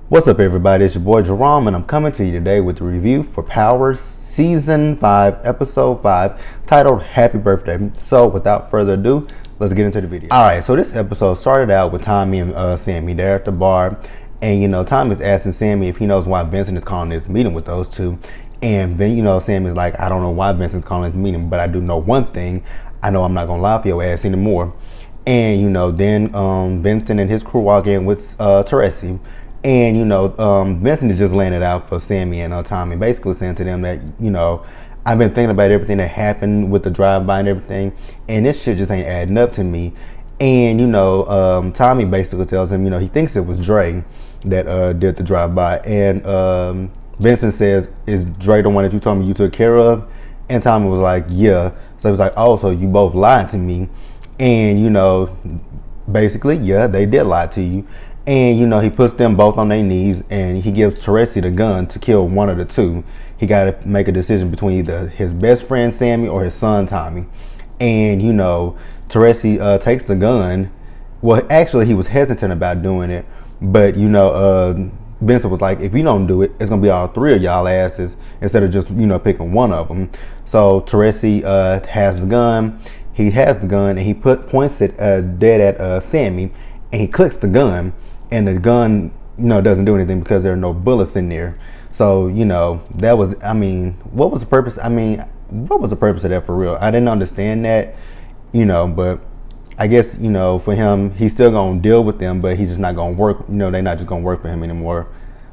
What's up, everybody? It's your boy Jerome, and I'm coming to you today with a review for Power Season 5, Episode 5, titled Happy Birthday. So, without further ado, let's get into the video. Alright, so this episode started out with Tommy and Sammy. They're at the bar, and Tommy's asking Sammy if he knows why Vincent is calling this meeting with those two. And then, Sammy's like, I don't know why Vincent's calling this meeting, but I do know one thing. I know I'm not gonna lie for your ass anymore. And, then Vincent and his crew walk in with Teresi. And, Vincent is just laying it out for Sammy and Tommy, basically saying to them that, I've been thinking about everything that happened with the drive-by and everything, and this shit just ain't adding up to me. And, Tommy basically tells him, he thinks it was Dre that did the drive-by. And Vincent says, is Dre the one that you told me you took care of? And Tommy was like, yeah. So he was like, oh, so you both lied to me. And, basically, yeah, they did lie to you. And, he puts them both on their knees and he gives Teresi the gun to kill one of the two. He got to make a decision between either his best friend, Sammy, or his son, Tommy. And, Teresi takes the gun. Well, actually, he was hesitant about doing it. But, Vincent was like, if you don't do it, it's going to be all three of y'all asses instead of just, picking one of them. So Teresi has the gun. He has the gun and he points it dead at Sammy. And he clicks the gun. And the gun, doesn't do anything because there are no bullets in there. So, that was, what was the purpose? What was the purpose of that for real? I didn't understand that, but I guess, for him, he's still going to deal with them, but he's just not going to work. They're not just going to work for him anymore,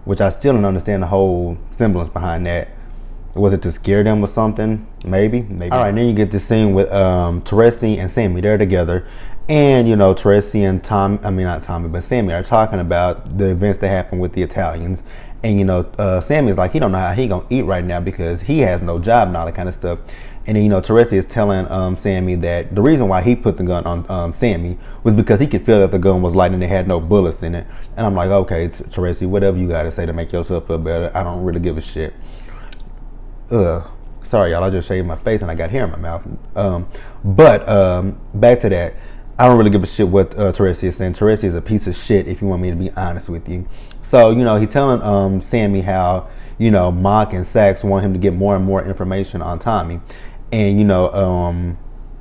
which I still don't understand the whole semblance behind that. Was it to scare them with something? Maybe. All right, then you get this scene with Teresi and Sammy. They're together. And, Teresi and Sammy are talking about the events that happened with the Italians. And, Sammy's like, he don't know how he gonna eat right now because he has no job and all that kind of stuff. And then, Teresi is telling Sammy that the reason why he put the gun on Sammy was because he could feel that the gun was light and it had no bullets in it. And I'm like, okay, Teresi, whatever you gotta say to make yourself feel better. I don't really give a shit. Sorry, y'all, I just shaved my face and I got hair in my mouth. Back to that. I don't really give a shit what Teresi is saying. Teresi is a piece of shit, if you want me to be honest with you. So, he's telling Sammy how, Mock and Sax want him to get more and more information on Tommy. And,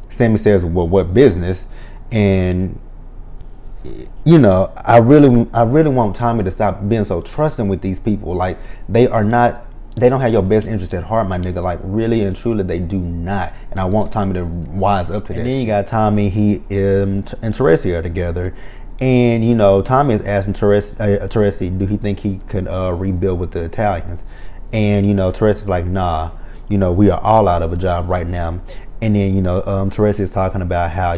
Sammy says, well, what business? And, I really want Tommy to stop being so trusting with these people. Like, they don't have your best interest at heart, my nigga. Like, really and truly, they do not. And I want Tommy to wise up to that. And then you got Tommy, he and Teresi are together. And, Tommy is asking Teresi, do he think he could rebuild with the Italians? And, Teresi's like, nah, we are all out of a job right now. And then, Teresi is talking about how,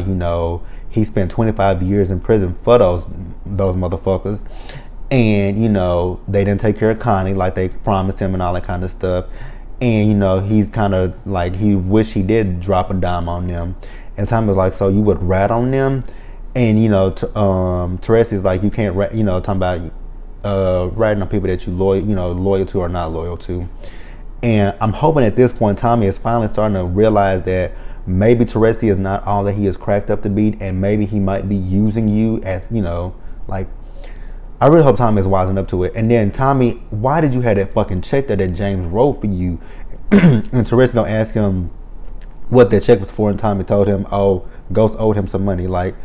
he spent 25 years in prison for those motherfuckers. And, they didn't take care of Connie like they promised him and all that kind of stuff. And, he's kind of like, he wish he did drop a dime on them. And Tommy was like, so you would rat on them? And, Teresi's like, you can't rat, talking about ratting on people that you loyal to or not loyal to. And I'm hoping at this point, Tommy is finally starting to realize that maybe Teresi is not all that he is cracked up to be. And maybe he might be using you as, I really hope Tommy is wising up to it. And then, Tommy, why did you have that fucking check that James wrote for you? And Teresi gonna ask him what that check was for, and Tommy told him, oh, Ghost owed him some money. Like,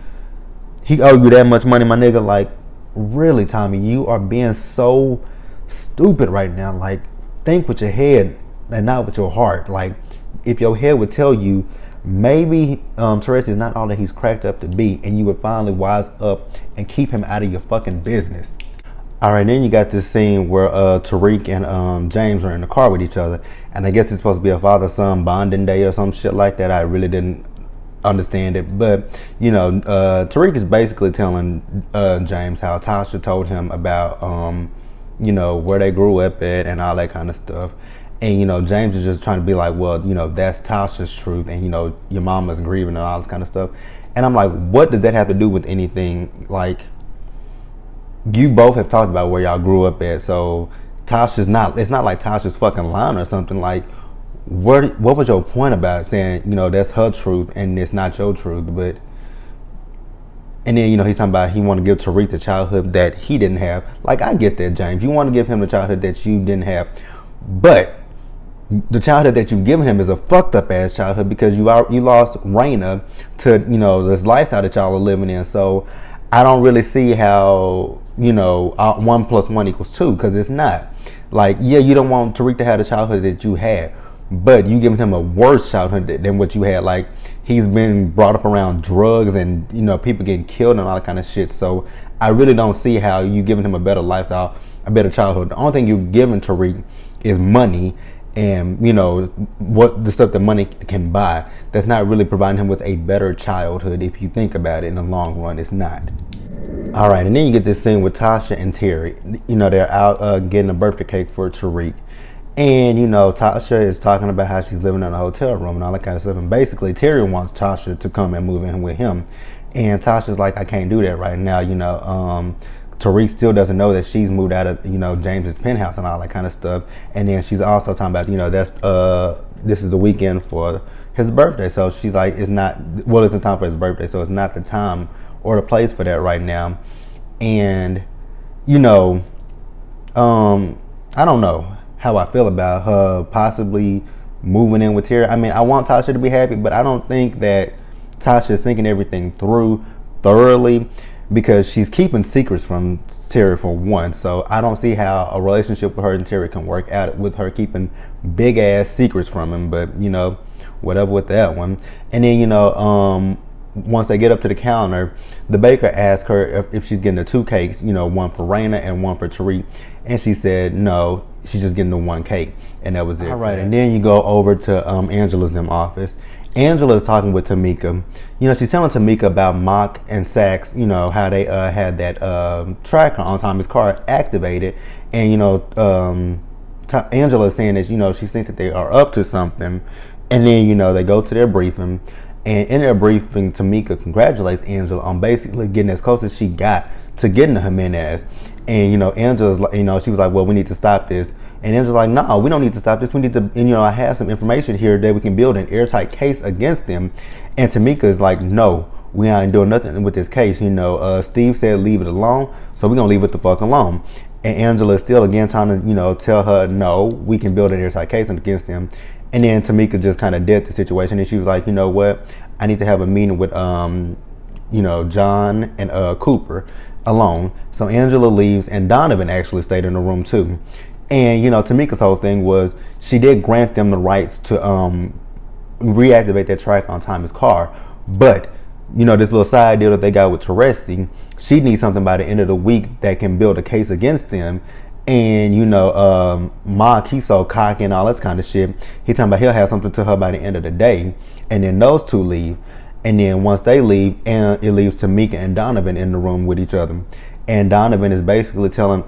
he owed you that much money, my nigga? Like, really, Tommy, you are being so stupid right now. Like, think with your head and not with your heart. Like, if your head would tell you, maybe Teresi is not all that he's cracked up to be, and you would finally wise up and keep him out of your fucking business. All right, then you got this scene where Tariq and James are in the car with each other, and I guess it's supposed to be a father-son bonding day or some shit like that. I really didn't understand it, but Tariq is basically telling James how Tasha told him about where they grew up at and all that kind of stuff. And, James is just trying to be like, well, that's Tasha's truth. And, your mama's grieving and all this kind of stuff. And I'm like, what does that have to do with anything? Like, you both have talked about where y'all grew up at. So Tasha's not, it's not like Tasha's fucking lying or something. Like, what was your point about saying, that's her truth and it's not your truth? But and then he's talking about he want to give Tariq the childhood that he didn't have. Like, I get that, James. You want to give him the childhood that you didn't have, but the childhood that you've given him is a fucked up ass childhood because you lost Raina to this lifestyle that y'all are living in. So I don't really see how 1 + 1 = 2, because it's not. Like, yeah, you don't want Tariq to have the childhood that you had, but you giving him a worse childhood than what you had. Like, he's been brought up around drugs and people getting killed and all that kind of shit. So I really don't see how you giving him a better lifestyle, a better childhood. The only thing you're giving Tariq is money and what the stuff that money can buy. That's not really providing him with a better childhood. If you think about it in the long run, it's not. All right, and then you get this scene with Tasha and Terry. They're out getting a birthday cake for Tariq. And, Tasha is talking about how she's living in a hotel room and all that kind of stuff. And basically, Terry wants Tasha to come and move in with him. And Tasha's like, I can't do that right now. Tariq still doesn't know that she's moved out of, James's penthouse and all that kind of stuff. And then she's also talking about, this is the weekend for his birthday. So she's like, it's not time for his birthday. So it's not the time or the place for that right now. And, I don't know how I feel about her possibly moving in with Terry. I mean, I want Tasha to be happy, but I don't think that Tasha is thinking everything through thoroughly, because she's keeping secrets from Terry for one. So I don't see how a relationship with her and Terry can work out with her keeping big ass secrets from him. But whatever with that one. And then once they get up to the counter, the baker asks her if she's getting the 2 cakes, one for Raina and one for Tariq, and she said no, she's just getting the 1 cake, and that was it. All right, and then you go over to Angela's office. Angela is talking with Tamika. She's telling Tamika about Mock and Sax, how they had that tracker on Tommy's car activated. And, Angela is saying that, she thinks that they are up to something. And then, they go to their briefing. And in their briefing, Tamika congratulates Angela on basically getting as close as she got to getting to Jimenez. And, Angela's like, she was like, well, we need to stop this. And Angela's like, no, we don't need to stop this. We need to, I have some information here that we can build an airtight case against them. And Tamika is like, no, we ain't doing nothing with this case. Steve said leave it alone, so we're going to leave it the fuck alone. And Angela is still again trying to, tell her, no, we can build an airtight case against them. And then Tamika just kind of did the situation. And she was like, you know what? I need to have a meeting with, John and Cooper alone. So Angela leaves, and Donovan actually stayed in the room too. And, Tamika's whole thing was she did grant them the rights to reactivate that track on Tommy's car. But, this little side deal that they got with Teresti, she needs something by the end of the week that can build a case against them. And, Mock, he's so cocky and all this kind of shit. He talking about he'll have something to her by the end of the day. And then those two leave. And then once they leave, and it leaves Tamika and Donovan in the room with each other. And Donovan is basically telling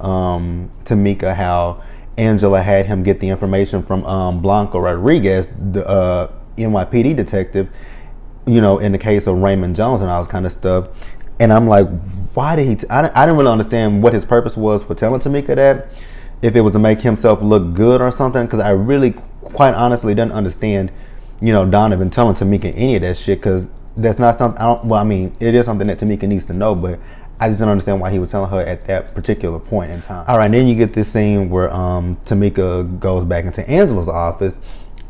Tamika how Angela had him get the information from Blanco Rodriguez, the NYPD detective, in the case of Raymond Jones and all this kind of stuff. And I'm like, why did he? I didn't really understand what his purpose was for telling Tamika that. If it was to make himself look good or something, because I really, quite honestly, didn't understand, Donovan telling Tamika any of that shit, because that's not something. It is something that Tamika needs to know, but I just don't understand why he was telling her at that particular point in time. All right, then you get this scene where Tamika goes back into Angela's office,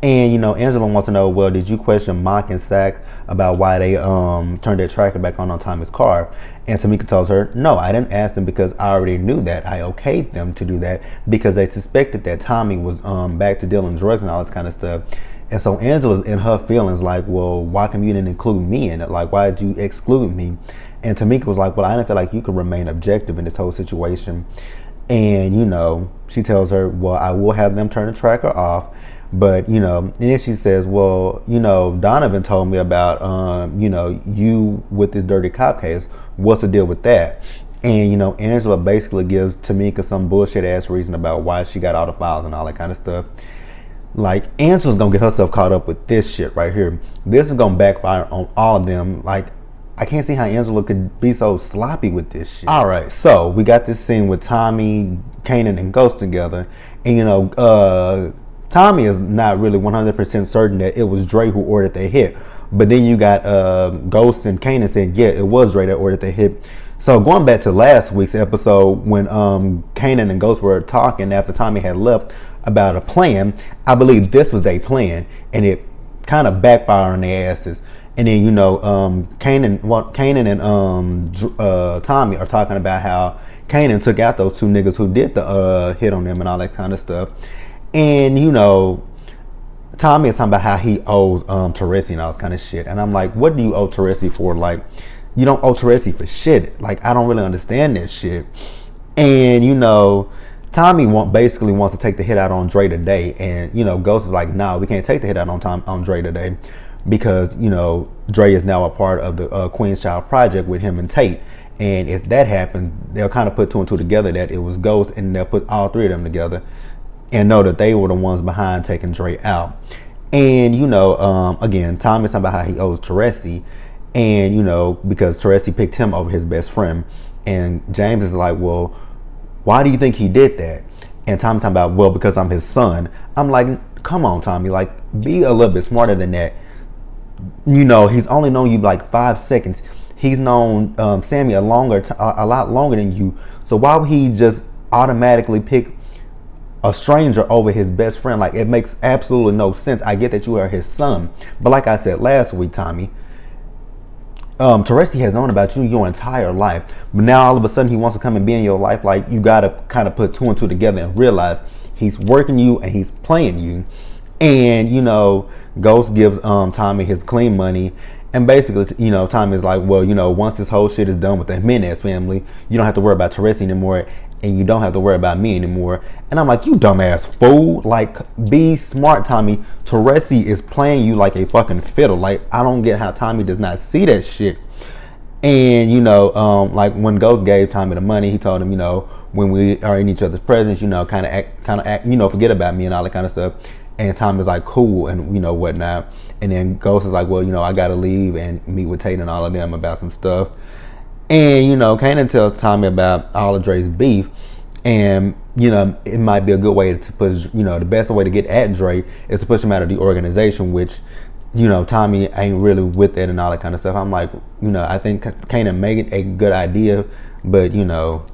and Angela wants to know, well, did you question Mock and Sax about why they turned their tracker back on Tommy's car? And Tamika tells her, no, I didn't ask them because I already knew that. I okayed them to do that because they suspected that Tommy was back to dealing drugs and all this kind of stuff. And so Angela's in her feelings like, well, why come you didn't include me in it? Like, why did you exclude me? And Tamika was like, well, I didn't feel like you could remain objective in this whole situation. And, she tells her, well, I will have them turn the tracker off. But, and then she says, well, Donovan told me about, you with this dirty cop case. What's the deal with that? And, Angela basically gives Tamika some bullshit ass reason about why she got all the files and all that kind of stuff. Like, Angela's gonna get herself caught up with this shit right here. This is gonna backfire on all of them. Like, I can't see how Angela could be so sloppy with this shit. All right, so we got this scene with Tommy, Kanan, and Ghost together. And, Tommy is not really 100% certain that it was Dre who ordered the hit. But then you got Ghost and Kanan saying, yeah, it was Dre that ordered the hit. So going back to last week's episode when Kanan and Ghost were talking after Tommy had left about a plan, I believe this was their plan, and it kind of backfired on their asses. And then, you know, Kanan and Tommy are talking about how Kanan took out those two niggas who did the hit on them and all that kind of stuff. And, you know, Tommy is talking about how he owes Teresi and all this kind of shit. And I'm like, what do you owe Teresi for? Like, you don't owe Teresi for shit. Like, I don't really understand that shit. And, you know, Tommy basically wants to take the hit out on Dre today. And, you know, Ghost is like, nah, we can't take the hit out on Dre today. Because, you know, Dre is now a part of the Queen's Child Project with him and Tate. And if that happens, they'll kind of put two and two together that it was Ghost, and they'll put all three of them together and know that they were the ones behind taking Dre out. And, you know, again, Tommy's talking about how he owes Teresi. And, you know, because Teresi picked him over his best friend. And James is like, well, why do you think he did that? And Tommy talking about, well, because I'm his son. I'm like, come on, Tommy, like, be a little bit smarter than that. You know, he's only known you like 5 seconds. He's known Sammy a lot longer than you. So why would he just automatically pick a stranger over his best friend? Like, it makes absolutely no sense. I get that you are his son, but like I said last week, Tommy, Teresi has known about you your entire life, but now all of a sudden he wants to come and be in your life. Like, you gotta kind of put two and two together and realize he's working you and he's playing you. And, you know, Ghost gives Tommy his clean money. And basically, you know, Tommy's like, well, you know, once this whole shit is done with the Jimenez family, you don't have to worry about Teresi anymore. And you don't have to worry about me anymore. And I'm like, you dumbass fool. Like, be smart, Tommy. Teresi is playing you like a fucking fiddle. Like, I don't get how Tommy does not see that shit. And, you know, like when Ghost gave Tommy the money, he told him, you know, when we are in each other's presence, you know, kind of act, you know, forget about me and all that kind of stuff. And Tommy's like, cool, and, you know, whatnot. And then Ghost is like, well, you know, I got to leave and meet with Tate and all of them about some stuff. And, you know, Kanan tells Tommy about all of Dre's beef. And, you know, it might be a good way to push, you know, the best way to get at Dre is to push him out of the organization, which, you know, Tommy ain't really with it and all that kind of stuff. I'm like, you know, I think Kanan made it a good idea, but, you know,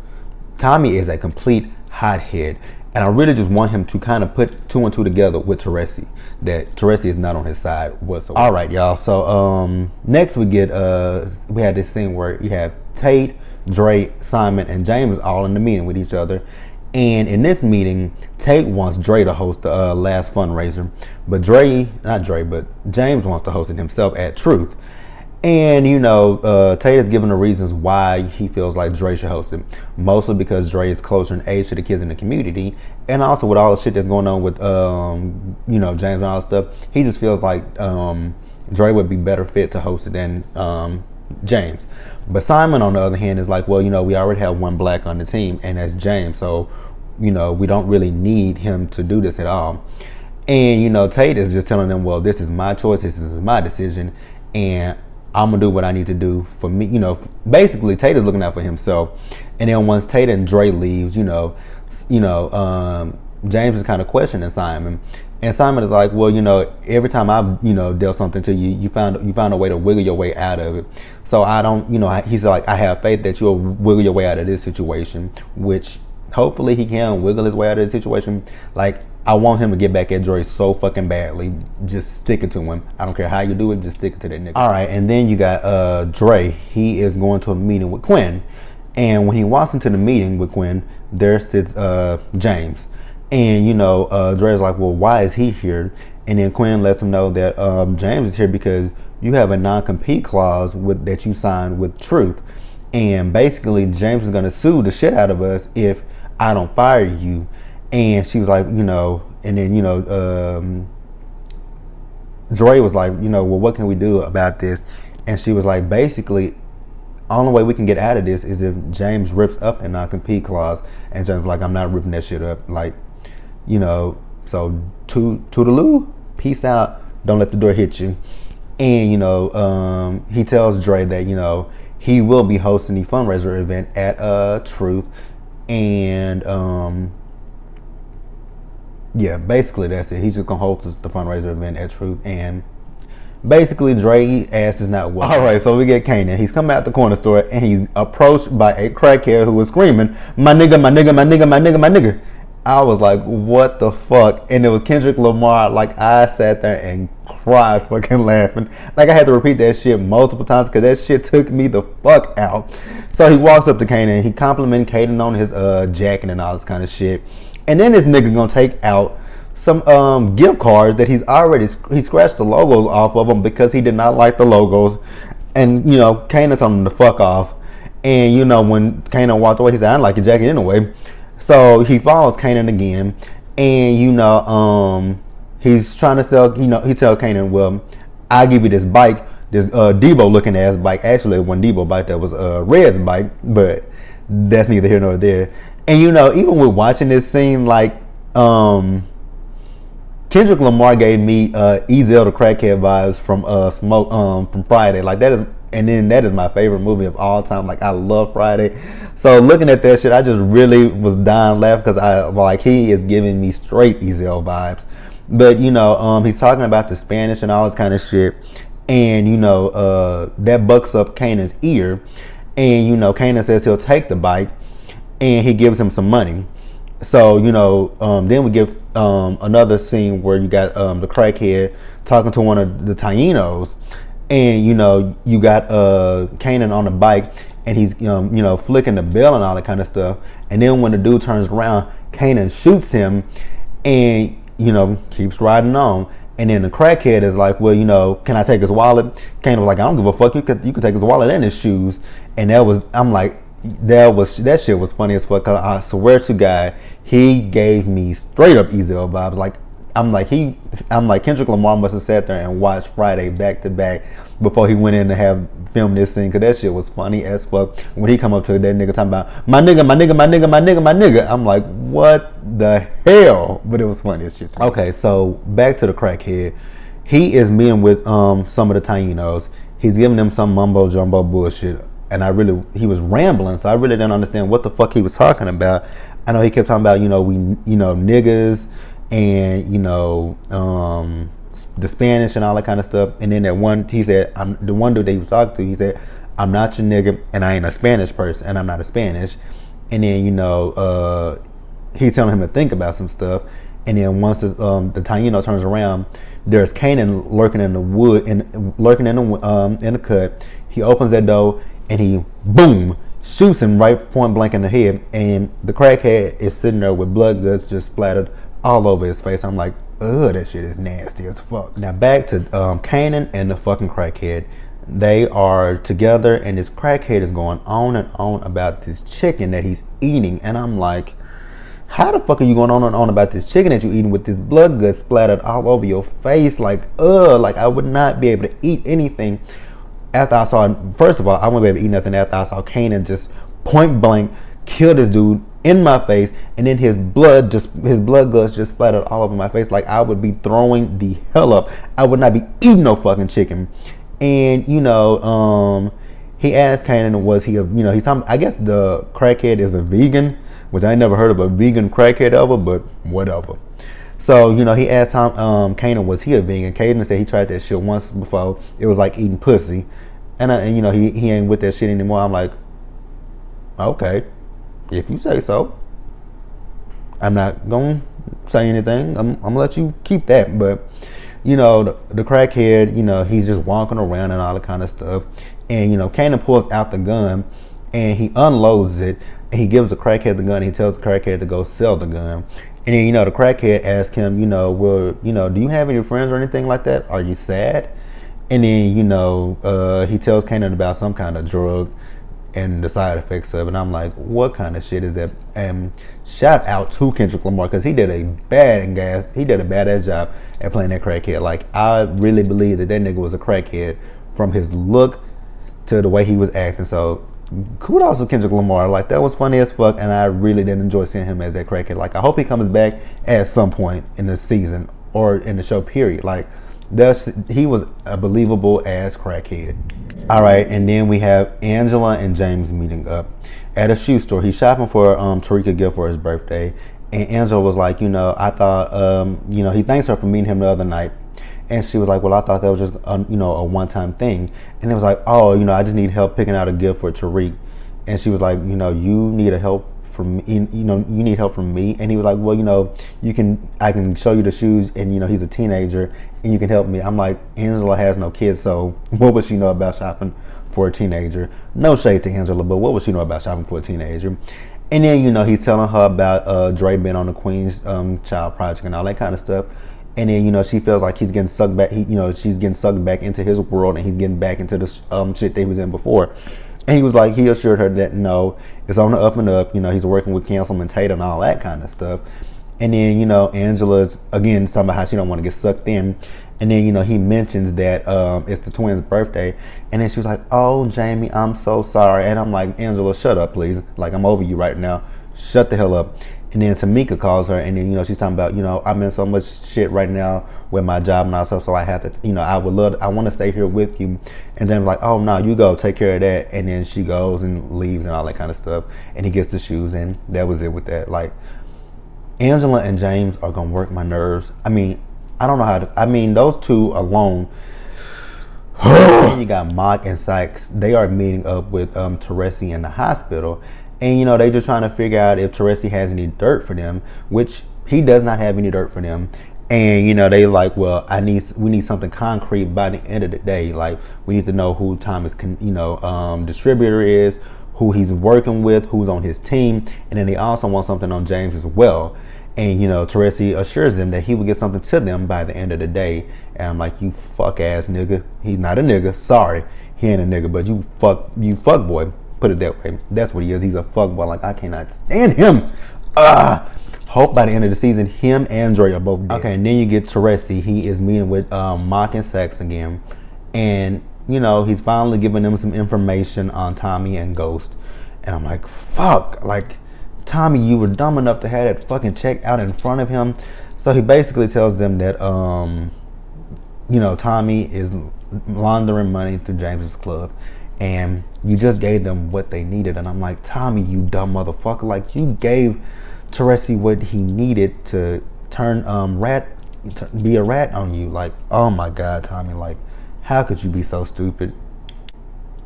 Tommy is a complete hothead. And I really just want him to kind of put two and two together with Teresi, that Teresi is not on his side whatsoever. All right, y'all. So next we get we had this scene where you have Tate, Dre, Simon, and James all in the meeting with each other. And in this meeting, Tate wants Dre to host the last fundraiser, but James wants to host it himself at Truth. And, you know, Tate is giving the reasons why he feels like Dre should host it. Mostly because Dre is closer in age to the kids in the community. And also with all the shit that's going on with, you know, James and all that stuff, he just feels like Dre would be better fit to host it than James. But Simon, on the other hand, is like, well, you know, we already have one black on the team, and that's James. So, you know, we don't really need him to do this at all. And, you know, Tate is just telling them, well, this is my choice. This is my decision. And I'm going to do what I need to do for me. You know, basically, Tate is looking out for himself. And then once Tate and Dre leaves, James is kind of questioning Simon. And Simon is like, well, you know, every time I've, you know, dealt something to you, you found a way to wiggle your way out of it. So I don't, you know, he's like, I have faith that you'll wiggle your way out of this situation, which hopefully he can wiggle his way out of the situation. Like, I want him to get back at Dre so fucking badly. Just stick it to him. I don't care how you do it, just stick it to that nigga. All right, and then you got Dre. He is going to a meeting with Quinn. And when he walks into the meeting with Quinn, there sits James. And, you know, Dre's like, well, why is he here? And then Quinn lets him know that James is here because you have a non-compete clause that you signed with Truth. And basically, James is going to sue the shit out of us if I don't fire you. And she was like, you know, and then, you know, Dre was like, you know, well, what can we do about this? And she was like, basically, only way we can get out of this is if James rips up the non-compete clause. And James was like, I'm not ripping that shit up. Like, you know, so toodaloo, peace out, don't let the door hit you. And, you know, he tells Dre that, you know, he will be hosting the fundraiser event at Truth. And, Yeah, basically that's it. He's just gonna host the fundraiser event at Truth, and basically Dre ass is not well. All right, so we get Kanan. He's coming out the corner store and he's approached by a crackhead who was screaming, "My nigga, my nigga, my nigga, my nigga, my nigga." I was like, what the fuck? And it was Kendrick Lamar. Like, I sat there and cried fucking laughing. Like, I had to repeat that shit multiple times because that shit took me the fuck out. So he walks up to Kanan. He complimented Kanan on his jacket and all this kind of shit. And then this nigga gonna take out some gift cards that he scratched the logos off of them because he did not like the logos. And, you know, Kanan told him to fuck off. And, you know, when Kanan walked away, he said, "I didn't like your jacket anyway." So he follows Kanan again, and you know, he's trying to sell. You know, he tells Kanan, "Well, I'll give you this bike, this Debo looking ass bike. Actually, it wasn't Debo bike, that was Red's bike, but that's neither here nor there." And you know, even with watching this scene, like Kendrick Lamar gave me Ezel the Crackhead vibes from Smoke from Friday. Like that is. And then that is my favorite movie of all time. Like, I love Friday. So looking at that shit, I just really was dying laughing because he is giving me straight Ezel vibes. But you know, he's talking about the Spanish and all this kind of shit, and you know, that bucks up Kanan's ear, and you know, Kanan says he'll take the bike, and he gives him some money. So you know, then we give another scene where you got the crackhead talking to one of the Tainos. And you know, you got Kanan on the bike, and he's you know, flicking the bell and all that kind of stuff. And then when the dude turns around, Kanan shoots him, and you know, keeps riding on. And then the crackhead is like, "Well, you know, can I take his wallet?" Kanan was like, "I don't give a fuck. You can take his wallet and his shoes." And I'm like, that shit was funny as fuck. I swear to God, he gave me straight up Ezel vibes. Like, I'm like Kendrick Lamar must have sat there and watched Friday back to back before he went in to have filmed this scene, because that shit was funny as fuck. When he come up to that nigga talking about my nigga, my nigga, my nigga, my nigga, my nigga, I'm like, what the hell? But it was funny as shit. Okay, so back to the crackhead. He is meeting with some of the Tainos. He's giving them some mumbo jumbo bullshit, and he was rambling, so I really didn't understand what the fuck he was talking about. I know he kept talking about, you know, niggas, and you know, the Spanish and all that kind of stuff. And then he said, the one dude that he was talking to, he said, "I'm not your nigga, and I ain't a Spanish person, and I'm not a Spanish." And then you know, he's telling him to think about some stuff. And then once the Taino turns around, there's Kanan lurking in the wood, lurking in the cut. He opens that door and he boom shoots him right point blank in the head, and the crackhead is sitting there with blood guts just splattered all over his face. I'm like, ugh, that shit is nasty as fuck. Now back to Kanan and the fucking crackhead. They are together, and this crackhead is going on and on about this chicken that he's eating, and I'm like, how the fuck are you going on and on about this chicken that you're eating with this blood guts splattered all over your face? Like, like I would not be able to eat anything after I saw, first of all, I wouldn't be able to eat nothing after I saw Kanan just point blank kill this dude in my face, and then his blood guts just splattered all over my face. Like, I would be throwing the hell up. I would not be eating no fucking chicken. And you know, he asked Kanan, was he he's I guess the crackhead is a vegan, which I never heard of a vegan crackhead ever, but whatever. So, you know, he asked Kanan, was he a vegan? Kanan said he tried that shit once before. It was like eating pussy. And you know, he ain't with that shit anymore. I'm like, okay, if you say so. I'm not going to say anything. I'm going to let you keep that. But, you know, the crackhead, you know, he's just walking around and all that kind of stuff. And, you know, Kanan pulls out the gun and he unloads it. And he gives the crackhead the gun. And he tells the crackhead to go sell the gun. And then, you know, the crackhead asks him, you know, well, you know, do you have any friends or anything like that? Are you sad? And then, you know, he tells Kanan about some kind of drug and the side effects of it. And I'm like, what kind of shit is that? And shout out to Kendrick Lamar, because he did a badass job at playing that crackhead. Like, I really believe that nigga was a crackhead from his look to the way he was acting. So kudos to Kendrick Lamar. Like, that was funny as fuck, and I really did enjoy seeing him as that crackhead. Like, I hope he comes back at some point in the season or in the show, period. Like, he was a believable ass crackhead. All right, and then we have Angela and James meeting up at a shoe store. He's shopping for Tariq a gift for his birthday, And Angela was like, I thought, he thanks her for meeting him the other night. And she was like, well, I thought that was just, a one-time thing. And it was like, oh, I just need help picking out a gift for Tariq. And she was like, you need a help from me, you need help from me. And he was like, well, I can show you the shoes, and he's a teenager, and you can help me. I'm like, Angela has no kids, so what would she know about shopping for a teenager? No shade to Angela, but what would she know about shopping for a teenager? And then, he's telling her about Dre being on the Queen's Child Project and all that kind of stuff. And then, she feels like he's getting sucked back. She's getting sucked back into his world, and he's getting back into the shit that he was in before. And he was like, he assured her that no, it's on the up and up. He's working with Councilman Tate and all that kind of stuff. And then, Angela's again talking about how she don't want to get sucked in. And then, he mentions that it's the twins' birthday. And then she was like, oh, Jamie, I'm so sorry. And I'm like, Angela, shut up, please. Like, I'm over you right now. Shut the hell up. And then Tamika calls her, and then, she's talking about, I'm in so much shit right now with my job and all stuff, so I have to, I want to stay here with you. And James like, oh, no, you go, take care of that. And then she goes and leaves and all that kind of stuff. And he gets the shoes, and that was it with that. Like, Angela and James are going to work my nerves. I mean, I don't know how to, those two alone. You got Mock and Sykes. They are meeting up with Teresi in the hospital. And, they just trying to figure out if Teresi has any dirt for them, which he does not have any dirt for them. And, they like, well, we need something concrete by the end of the day. Like, we need to know who Thomas, distributor is, who he's working with, who's on his team. And then they also want something on James as well. And, Teresi assures them that he will get something to them by the end of the day. And I'm like, you fuck ass nigga. He's not a nigga. Sorry. He ain't a nigga, but you fuck boy. Put it that way. That's what he is. He's a fuckboy. Like, I cannot stand him. Hope by the end of the season, him and Dre are both dead. Okay, and then you get Teresi. He is meeting with Mock and Sax again. And, he's finally giving them some information on Tommy and Ghost. And I'm like, fuck. Like, Tommy, you were dumb enough to have that fucking check out in front of him. So he basically tells them that, Tommy is laundering money through James's club. And you just gave them what they needed. And I'm like, Tommy, you dumb motherfucker. Like, you gave Teresi what he needed to turn be a rat on you. Like, oh my God, Tommy. Like, how could you be so stupid?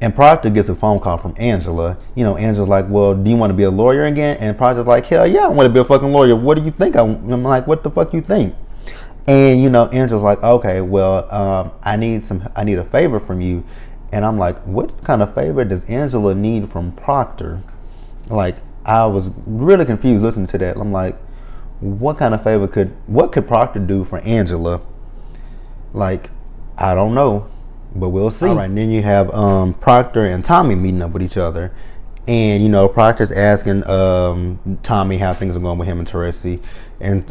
And Proctor gets a phone call from Angela. Angela's like, well, do you want to be a lawyer again? And Proctor's like, hell yeah, I want to be a fucking lawyer. What do you think? I'm like, what the fuck you think? And, Angela's like, okay, well, I need a favor from you. And I'm like, what kind of favor does Angela need from Proctor? Like, I was really confused listening to that. I'm like, what kind of favor what could Proctor do for Angela? Like, I don't know, but we'll see. All right, and then you have Proctor and Tommy meeting up with each other. And, Proctor's asking Tommy how things are going with him and Teresi. And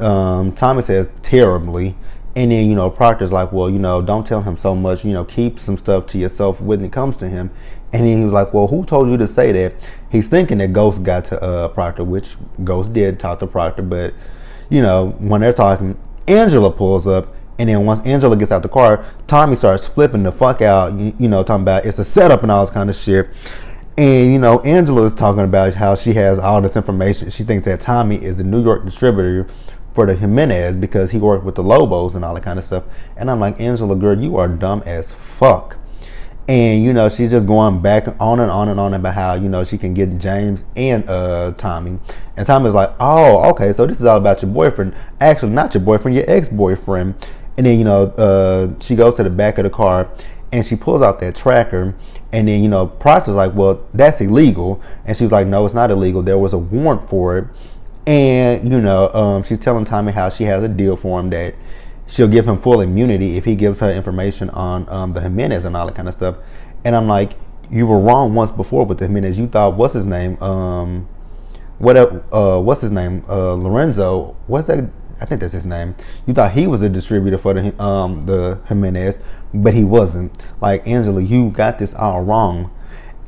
Tommy says, terribly. And then, Proctor's like, well, don't tell him so much, keep some stuff to yourself when it comes to him. And then he was like, well, who told you to say that? He's thinking that Ghost got to Proctor, which Ghost did talk to Proctor. But, when they're talking, Angela pulls up. And then once Angela gets out the car, Tommy starts flipping the fuck out, talking about it's a setup and all this kind of shit. And, Angela is talking about how she has all this information. She thinks that Tommy is the New York distributor for the Jimenez because he worked with the Lobos and all that kind of stuff. And I'm like, Angela, girl, you are dumb as fuck. And, she's just going back on and on and on about how, she can get James and Tommy. And Tommy's like, oh, okay, so this is all about your boyfriend. Actually, not your boyfriend, your ex-boyfriend. And then, she goes to the back of the car and she pulls out that tracker. And then, Proctor's like, well, that's illegal. And she was like, no, it's not illegal. There was a warrant for it. And, she's telling Tommy how she has a deal for him that she'll give him full immunity if he gives her information on the Jimenez and all that kind of stuff. And I'm like, you were wrong once before with the Jimenez. You thought, what's his name? Lorenzo. What's that? I think that's his name. You thought he was a distributor for the Jimenez, but he wasn't. Like, Angela, you got this all wrong.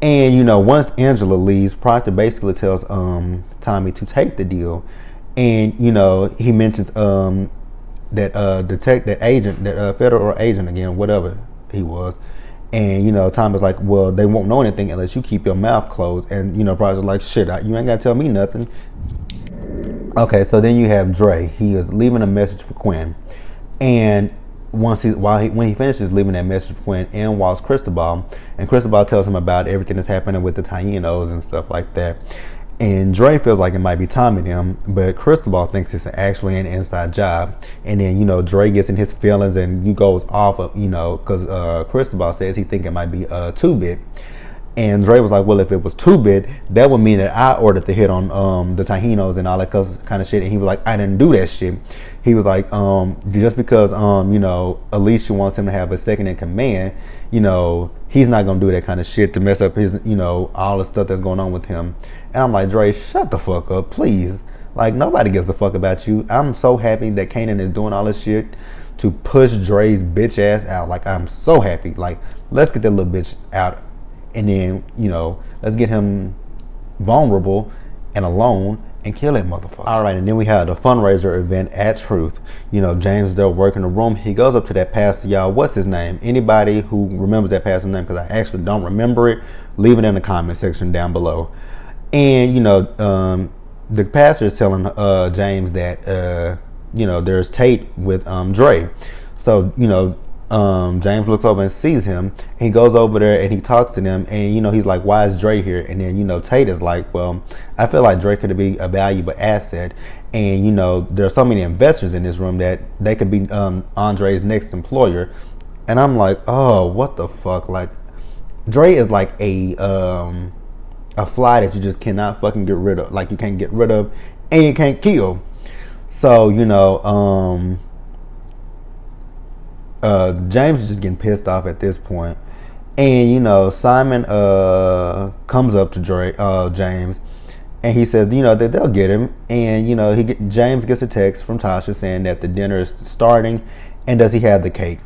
And, once Angela leaves, Proctor basically tells Tommy to take the deal. And, he mentions that agent, that federal agent again, whatever he was. And, Tommy's like, well, they won't know anything unless you keep your mouth closed. And, Proctor's like, shit, you ain't got to tell me nothing. Okay, so then you have Dre. He is leaving a message for Quinn, and when he finishes leaving that message for Quinn, in walks Cristobal, and Cristobal tells him about everything that's happening with the Taínos and stuff like that. And Dre feels like it might be Tommy them, but Cristobal thinks it's actually an inside job. And then, you know, Dre gets in his feelings and he goes off of, you know, because Cristobal says he think it might be 2-Bit. And Dre was like, well, if it was 2-Bit, that would mean that I ordered the hit on the Taínos and all that kind of shit. And he was like, I didn't do that shit. He was like, just because, you know, Alicia wants him to have a second in command, you know, he's not going to do that kind of shit to mess up his, you know, all the stuff that's going on with him. And I'm like, Dre, shut the fuck up, please. Like, nobody gives a fuck about you. I'm so happy that Kanan is doing all this shit to push Dre's bitch ass out. Like, I'm so happy. Like, let's get that little bitch out. And then, you know, let's get him vulnerable and alone and kill that motherfucker. All right, and then we had a fundraiser event at Truth. You know, James there working the room. He goes up to that pastor, y'all. What's his name? Anybody who remembers that pastor's name, because I actually don't remember it, leave it in the comment section down below. And, you know, the pastor is telling James that, you know, there's Tate with Dre. So, you know, James looks over and sees him. And he goes over there and he talks to them. And, you know, he's like, why is Dre here? And then, you know, Tate is like, well, I feel like Dre could be a valuable asset. And, you know, there are so many investors in this room that they could be Andre's next employer. And I'm like, oh, what the fuck? Like, Dre is like a fly that you just cannot fucking get rid of. Like, you can't get rid of and you can't kill. So, you know, James is just getting pissed off at this point. And, you know, Simon comes up to James and he says, you know, that they'll get him. And, you know, James gets a text from Tasha saying that the dinner is starting and does he have the cake?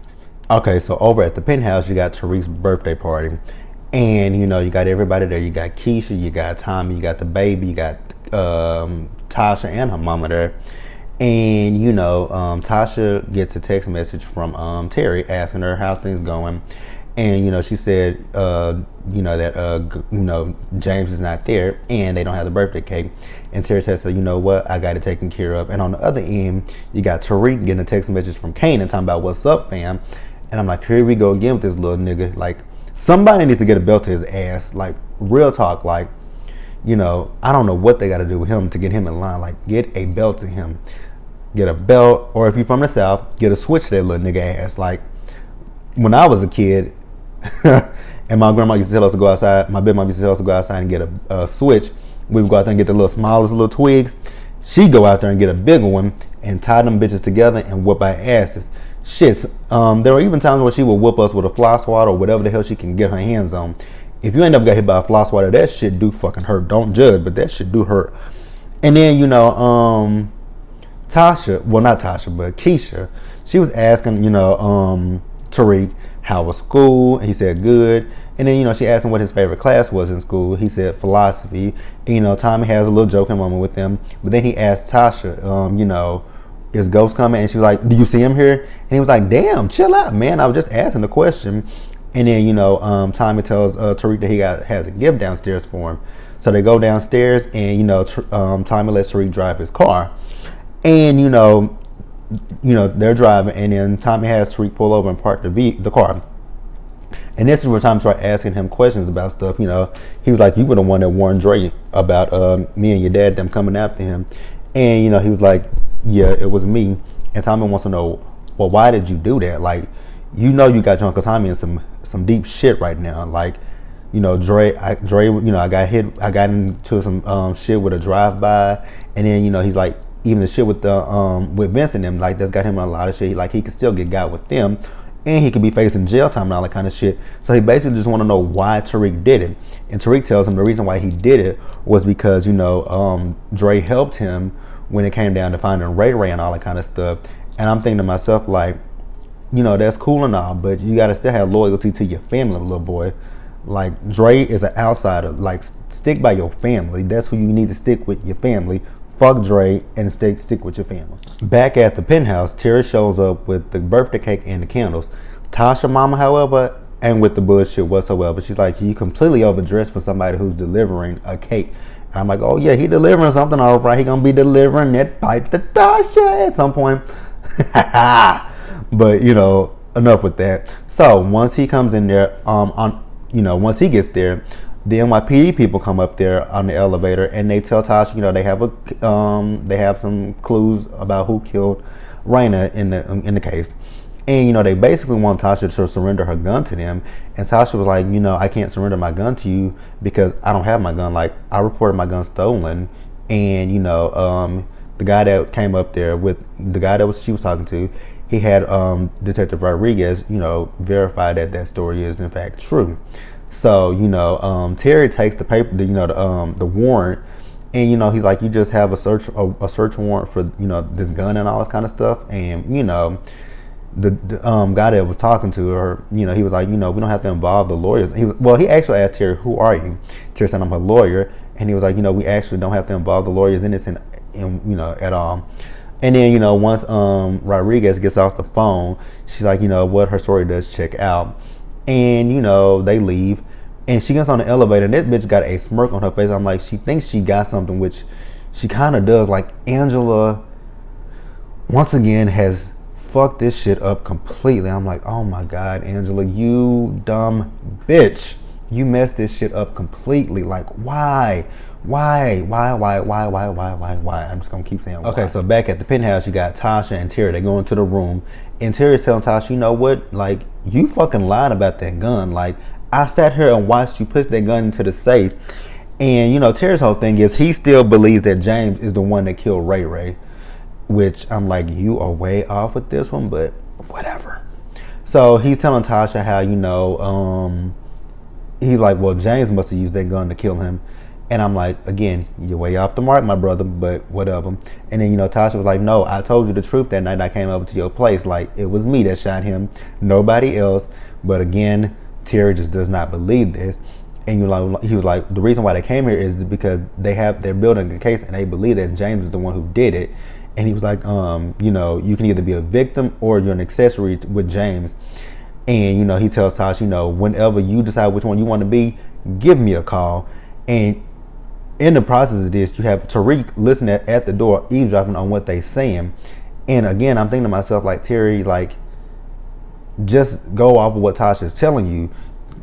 Okay, so over at the penthouse, you got Tariq's birthday party. And, you know, you got everybody there. You got Keisha, you got Tommy, you got the baby, you got Tasha and her mama there. And, you know, Tasha gets a text message from Terry asking her how's things going. And, you know, she said, you know, that, you know, James is not there and they don't have the birthday cake. And Terry says, so, you know what, I got it taken care of. And on the other end, you got Tariq getting a text message from Kanan talking about what's up, fam. And I'm like, here we go again with this little nigga. Like, somebody needs to get a belt to his ass. Like, real talk. Like, you know, I don't know what they got to do with him to get him in line. Like, get a belt to him. Get a belt, or if you're from the South, get a switch to that little nigga ass. Like, when I was a kid, and my grandma used to tell us to go outside, my big mom used to tell us to go outside and get a switch. We would go out there and get the little smallest little twigs. She'd go out there and get a bigger one and tie them bitches together and whoop our asses. Shit, there were even times where she would whoop us with a fly swatter or whatever the hell she can get her hands on. If you ain't never got hit by a fly swatter, that shit do fucking hurt. Don't judge, but that shit do hurt. And then, you know, Tasha, well, not Tasha, but Keisha, she was asking, you know, Tariq, how was school? And he said good. And then, you know, she asked him what his favorite class was in school. He said philosophy. And, you know, Tommy has a little joking moment with them. But then he asked Tasha, you know, is Ghost coming? And she was like, do you see him here? And he was like, damn, chill out, man. I was just asking the question. And then, you know, Tommy tells Tariq that he has a gift downstairs for him. So they go downstairs and, you know, Tommy lets Tariq drive his car. And, you know, they're driving, and then Tommy has Tariq pull over and park the car. And this is where Tommy started asking him questions about stuff. You know, he was like, you were the one that warned Dre about me and your dad, them coming after him. And, you know, he was like, yeah, it was me. And Tommy wants to know, well, why did you do that? Like, you know, you got your Uncle Tommy in some deep shit right now. Like, you know, Dre, you know, I got into some shit with a drive-by. And then, you know, he's like, even the shit with Vince and them, like, that's got him in a lot of shit. Like, he could still get got with them, and he could be facing jail time and all that kind of shit. So he basically just want to know why Tariq did it. And Tariq tells him the reason why he did it was because, you know, Dre helped him when it came down to finding Ray Ray and all that kind of stuff. And I'm thinking to myself, like, you know, that's cool and all, but you got to still have loyalty to your family, little boy. Like, Dre is an outsider. Like, stick by your family. That's who you need to stick with, your family. Fuck Dre and stick with your family. Back at the penthouse, Terry shows up with the birthday cake and the candles. Tasha mama, however, ain't with the bullshit whatsoever. She's like, you completely overdressed for somebody who's delivering a cake. I'm like, oh yeah, he delivering something, all right. He gonna be delivering that pipe to Tasha at some point. But enough with that. So once he comes in there, once he gets there, the NYPD people come up there on the elevator and they tell Tasha, they have some clues about who killed Raina in the case. And they basically want Tasha to surrender her gun to them. And Tasha was like, I can't surrender my gun to you because I don't have my gun. Like, I reported my gun stolen. And the guy that came up there with the guy that she was talking to, he had Detective Rodriguez, verify that story is in fact true. So Terry takes the paper, the warrant, and he's like, you just have a search warrant for this gun and all this kind of stuff. And the guy that was talking to her, he was like, we don't have to involve the lawyers. He actually asked Terry, who are you? Terry said, I'm a lawyer. And he was like, we actually don't have to involve the lawyers in this at all. And then, once Rodriguez gets off the phone, she's like, what her story does check out. And, they leave. And she gets on the elevator, and that bitch got a smirk on her face. I'm like, she thinks she got something, which she kind of does. Like, Angela, once again, has fucked this shit up completely. I'm like, oh my God, Angela, you dumb bitch. You messed this shit up completely. Like, why? I'm just gonna keep saying why. Okay, so back at the penthouse, you got Tasha and Terry. They go into the room, and Terry's telling Tasha, you know what? Like, you fucking lied about that gun. Like, I sat here and watched you put that gun into the safe. And, Terry's whole thing is he still believes that James is the one that killed Ray Ray. Which I'm like, you are way off with this one, but whatever. So he's telling Tasha how, he's like, well, James must have used that gun to kill him. And I'm like, again, you're way off the mark, my brother, but whatever. And then, Tasha was like, no, I told you the truth that night I came over to your place. Like, it was me that shot him, nobody else. But again, Terry just does not believe this. And he was like, the reason why they came here is because they're building a case and they believe that James is the one who did it. And he was like, you can either be a victim or you're an accessory with James. And, he tells Tasha, whenever you decide which one you want to be, give me a call. And in the process of this, you have Tariq listening at the door, eavesdropping on what they saying. And again, I'm thinking to myself, like, Terry, like, just go off of what Tasha's telling you.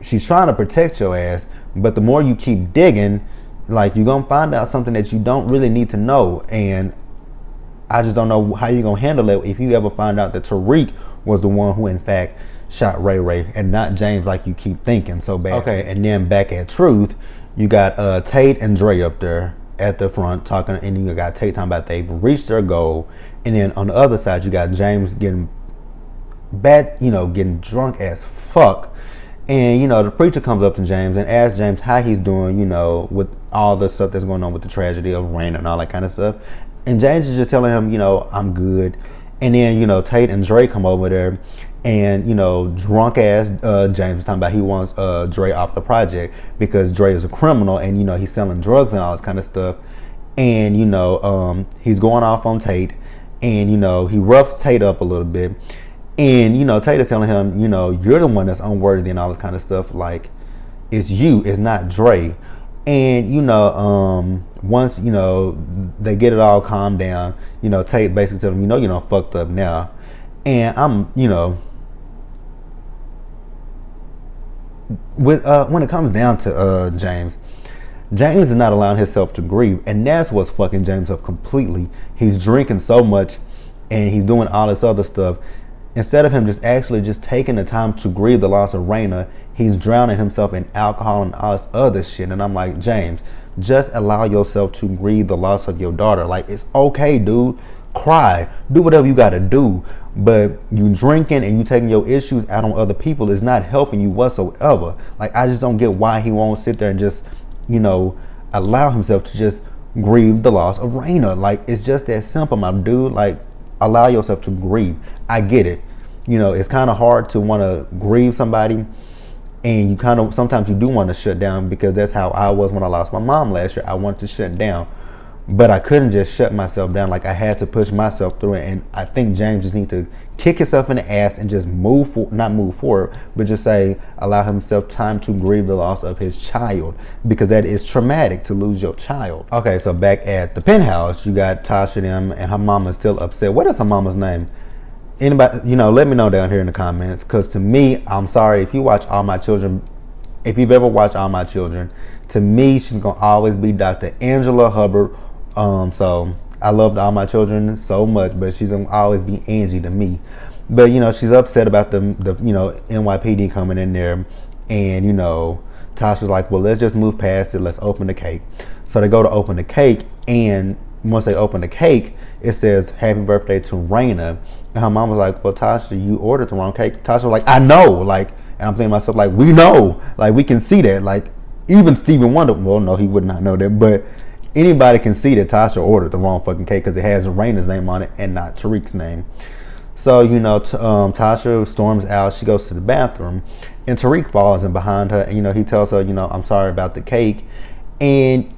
She's trying to protect your ass, but the more you keep digging, like, you're going to find out something that you don't really need to know. And I just don't know how you're going to handle it if you ever find out that Tariq was the one who, in fact, shot Ray Ray and not James like you keep thinking so bad. Okay, and then back at Truth, you got Tate and Dre up there at the front talking, and you got Tate talking about they've reached their goal. And then on the other side, you got James getting getting drunk as fuck. And, the preacher comes up to James and asks James how he's doing, with all the stuff that's going on with the tragedy of Raina and all that kind of stuff. And James is just telling him, I'm good. And then, Tate and Dre come over there and, drunk ass James talking about he wants Dre off the project because Dre is a criminal and, he's selling drugs and all this kind of stuff. And, he's going off on Tate and, he roughs Tate up a little bit. And, Tate is telling him, you're the one that's unworthy and all this kind of stuff. Like, it's you, it's not Dre. And, once, they get it all calmed down, Tate basically tells him, you done fucked up now. And I'm, when it comes down to James is not allowing himself to grieve. And that's what's fucking James up completely. He's drinking so much and he's doing all this other stuff. Instead of him just taking the time to grieve the loss of Raina, he's drowning himself in alcohol and all this other shit. And I'm like, James, just allow yourself to grieve the loss of your daughter. Like, it's okay, dude. Cry. Do whatever you gotta do. But you drinking and you taking your issues out on other people is not helping you whatsoever. Like, I just don't get why he won't sit there and just, allow himself to just grieve the loss of Raina. Like, it's just that simple, my dude. Like, allow yourself to grieve. I get it. It's kind of hard to want to grieve somebody, and you sometimes you do want to shut down, because that's how I was when I lost my mom last year. I wanted to shut down, but I couldn't just shut myself down. Like, I had to push myself through it. And I think James just need to kick himself in the ass and just not move forward, but just say, allow himself time to grieve the loss of his child, because that is traumatic to lose your child. Okay, so back at the penthouse, you got Tasha them, and her mama's still upset. What is her mama's name? Anybody, let me know down here in the comments, because to me, I'm sorry, if you watch All My Children, if you've ever watched All My Children, to me, she's gonna always be Dr. Angela Hubbard. So I loved All My Children so much, but she's gonna always be Angie to me. But she's upset about the NYPD coming in there, and Tasha's like, well, let's just move past it. Let's open the cake. So they go to open the cake, and once they open the cake, it says happy birthday to Raina. And her mom was like, well, Tasha, you ordered the wrong cake. Tasha was like, I know. Like, and I'm thinking to myself, like, we know. Like, we can see that. Like, even Stevie Wonder, well, no, he would not know that. But anybody can see that Tasha ordered the wrong fucking cake, because it has Raina's name on it and not Tariq's name. So, Tasha storms out. She goes to the bathroom. And Tariq follows in behind her. And, he tells her, I'm sorry about the cake. And,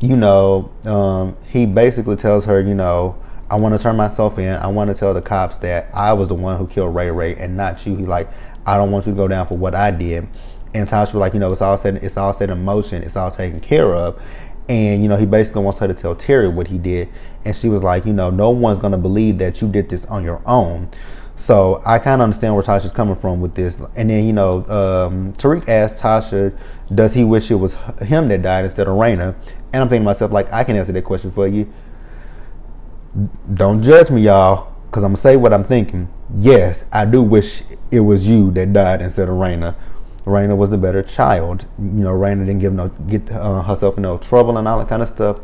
he basically tells her, I want to turn myself in. I want to tell the cops that I was the one who killed Ray Ray and not you. He like, I don't want you to go down for what I did. And Tasha was like, it's all set in motion. It's all taken care of. And, he basically wants her to tell Terry what he did. And she was like, no one's going to believe that you did this on your own. So I kind of understand where Tasha's coming from with this. And then, Tariq asked Tasha, does he wish it was him that died instead of Raina? And I'm thinking to myself, like, I can answer that question for you. Don't judge me, y'all, because I'm going to say what I'm thinking. Yes, I do wish it was you that died instead of Raina. Raina was the better child. Raina didn't get herself in no trouble and all that kind of stuff.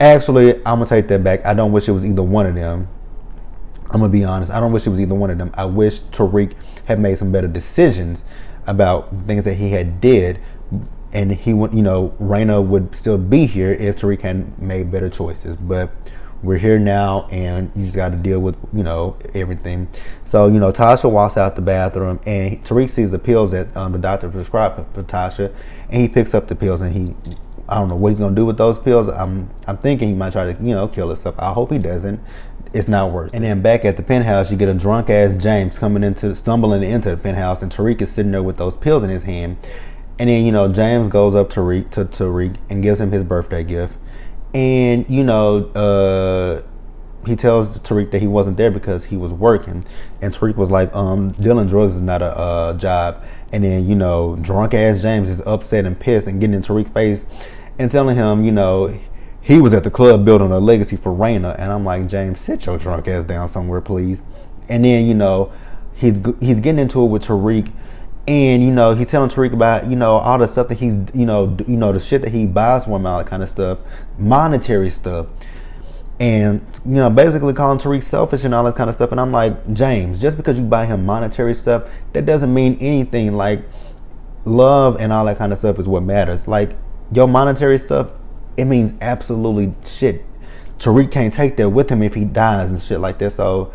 Actually, I'm going to take that back. I don't wish it was either one of them. I'm going to be honest. I don't wish it was either one of them. I wish Tariq had made some better decisions about things that he had did. And Raina would still be here if Tariq had made better choices. But we're here now, and you just got to deal with, everything. So, Tasha walks out the bathroom, and Tariq sees the pills that the doctor prescribed for Tasha, and he picks up the pills, and I don't know what he's going to do with those pills. I'm thinking he might try to, kill himself. I hope he doesn't. It's not worth it. And then back at the penthouse, you get a drunk ass James stumbling into the penthouse, and Tariq is sitting there with those pills in his hand. And then, James goes up to Tariq and gives him his birthday gift. And, he tells Tariq that he wasn't there because he was working. And Tariq was like, dealing drugs is not a job. And then, drunk ass James is upset and pissed and getting in Tariq's face and telling him, he was at the club building a legacy for Raina. And I'm like, James, sit your drunk ass down somewhere, please. And then, he's getting into it with Tariq. And, he's telling Tariq about, all the stuff that he's, the shit that he buys for him, all that kind of stuff, monetary stuff. And, basically calling Tariq selfish and all that kind of stuff. And I'm like, James, just because you buy him monetary stuff, that doesn't mean anything. Like, love and all that kind of stuff is what matters. Like, your monetary stuff, it means absolutely shit. Tariq can't take that with him if he dies and shit like that. So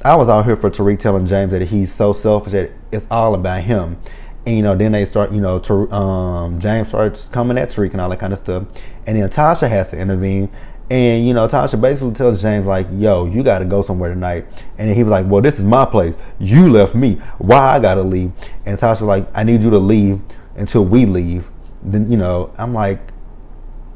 I was out here for Tariq telling James that he's so selfish that it's all about him. And then they start, James starts coming at Tariq and all that kind of stuff. And then Tasha has to intervene. And Tasha basically tells James like, yo, you gotta go somewhere tonight. And then he was like, well, this is my place. You left me. Why I gotta leave? And Tasha's like, I need you to leave until we leave. Then I'm like,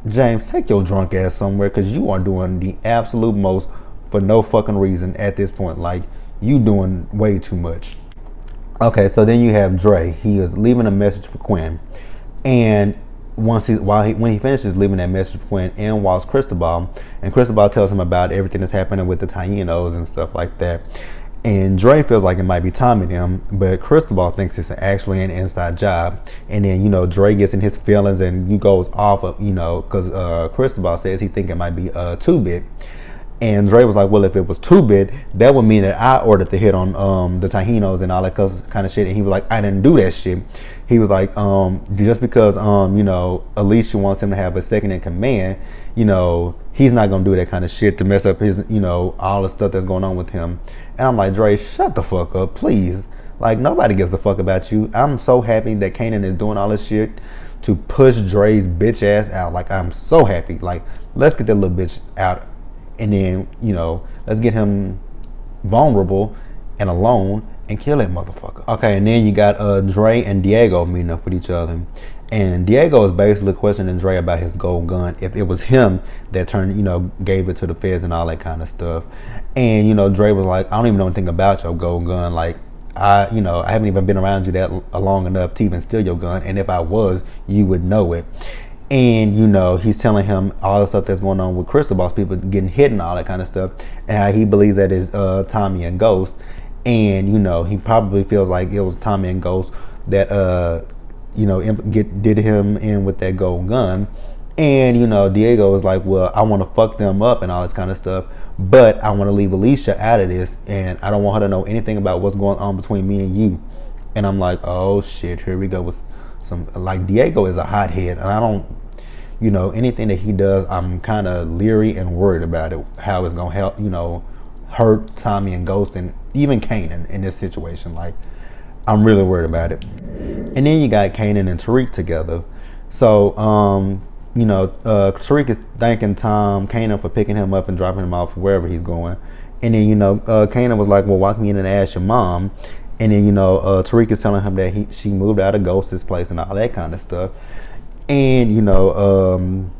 James, take your drunk ass somewhere, because you are doing the absolute most for no fucking reason at this point. Like, you doing way too much. Okay, so then you have Dre. He is leaving a message for Quinn, and when he finishes leaving that message for Quinn, in walks Cristobal, and Cristobal tells him about everything that's happening with the Taínos and stuff like that. And Dre feels like it might be timing him, but Cristobal thinks it's actually an inside job. And then, Dre gets in his feelings and he goes off of, because Cristobal says he think it might be 2-bit. And Dre was like, well, if it was 2-bit, that would mean that I ordered the hit on the Taínos and all that kind of shit. And he was like, I didn't do that shit. He was like, just because, Alicia wants him to have a second in command, he's not going to do that kind of shit to mess up his, all the stuff that's going on with him. And I'm like, Dre, shut the fuck up, please. Like, nobody gives a fuck about you. I'm so happy that Kanan is doing all this shit to push Dre's bitch ass out. Like, I'm so happy. Like, let's get that little bitch out, and then, you know, let's get him vulnerable and alone and kill that motherfucker. Okay, and then you got Dre and Diego meeting up with each other. And Diego is basically questioning Dre about his gold gun, if it was him that turned, you know, gave it to the feds and all that kind of stuff. And, you know, Dre was like, I don't even know anything about your gold gun. Like, I haven't even been around you that long enough to even steal your gun. And if I was, you would know it. And, you know, he's telling him all the stuff that's going on with Crystal Boss, people getting hit and all that kind of stuff. And how he believes that is Tommy and Ghost. And, you know, he probably feels like it was Tommy and Ghost that, you know, did him in with that gold gun. And, you know, Diego was like, well, I want to fuck them up and all this kind of stuff, but I want to leave Alicia out of this, and I don't want her to know anything about what's going on between me and you. And I'm like, oh shit, here we go with some, like, Diego is a hothead, and I don't, you know, anything that he does, I'm kind of leery and worried about it, how it's going to help, you know, hurt Tommy and Ghost and even Kanan in this situation. Like, I'm really worried about it. And then you got Kanan and Tariq together. So, you know, Tariq is thanking Kanan for picking him up and dropping him off wherever he's going. And then, you know, Kanan was like, well, why can't you in and ask your mom? And then, you know, Tariq is telling him that she moved out of Ghost's place and all that kind of stuff. And, you know,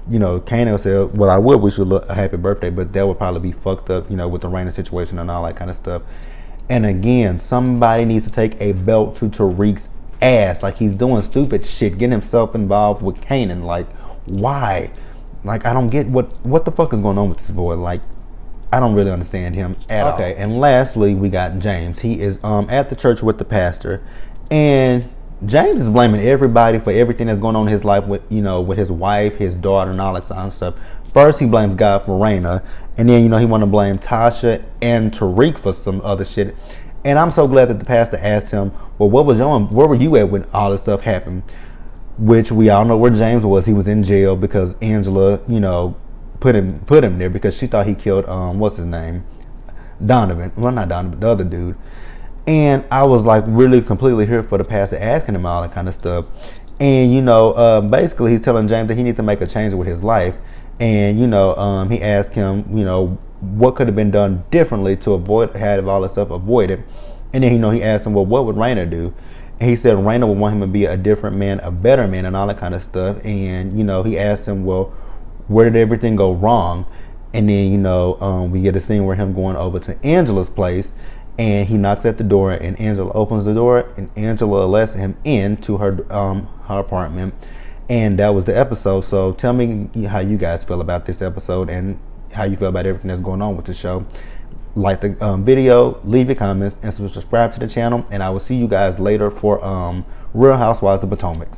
Kanan said, well, I would wish you a happy birthday, but that would probably be fucked up, you know, with the Raina situation and all that kind of stuff. And again, somebody needs to take a belt to Tariq's ass. Like, he's doing stupid shit, getting himself involved with Kanan. Like, why? Like, I don't get what the fuck is going on with this boy. Like, I don't really understand him at all. Okay, and lastly, we got James. He is at the church with the pastor, and James is blaming everybody for everything that's going on in his life with, you know, with his wife, his daughter, and all that kind of stuff. First, he blames God for Raina, and then, you know, he want to blame Tasha and Tariq for some other shit. And I'm so glad that the pastor asked him, well, where were you at when all this stuff happened? Which we all know where James was. He was in jail because Angela, you know, put him there because she thought he killed, what's his name? Donovan. Well, not Donovan, the other dude. And I was like really completely here for the pastor asking him all that kind of stuff. And, you know, basically he's telling James that he needs to make a change with his life. And, you know, he asked him, you know, what could have been done differently to have all this stuff avoided. And then, you know, he asked him, well, what would Raina do? And he said Raina would want him to be a different man, a better man, and all that kind of stuff. And, you know, he asked him, well, where did everything go wrong? And then, you know, we get a scene where him going over to Angela's place, and he knocks at the door, and Angela opens the door, and Angela lets him into her apartment. And that was the episode. So tell me how you guys feel about this episode and how you feel about everything that's going on with the show. Like the video, leave your comments, and subscribe to the channel. And I will see you guys later for Real Housewives of Potomac.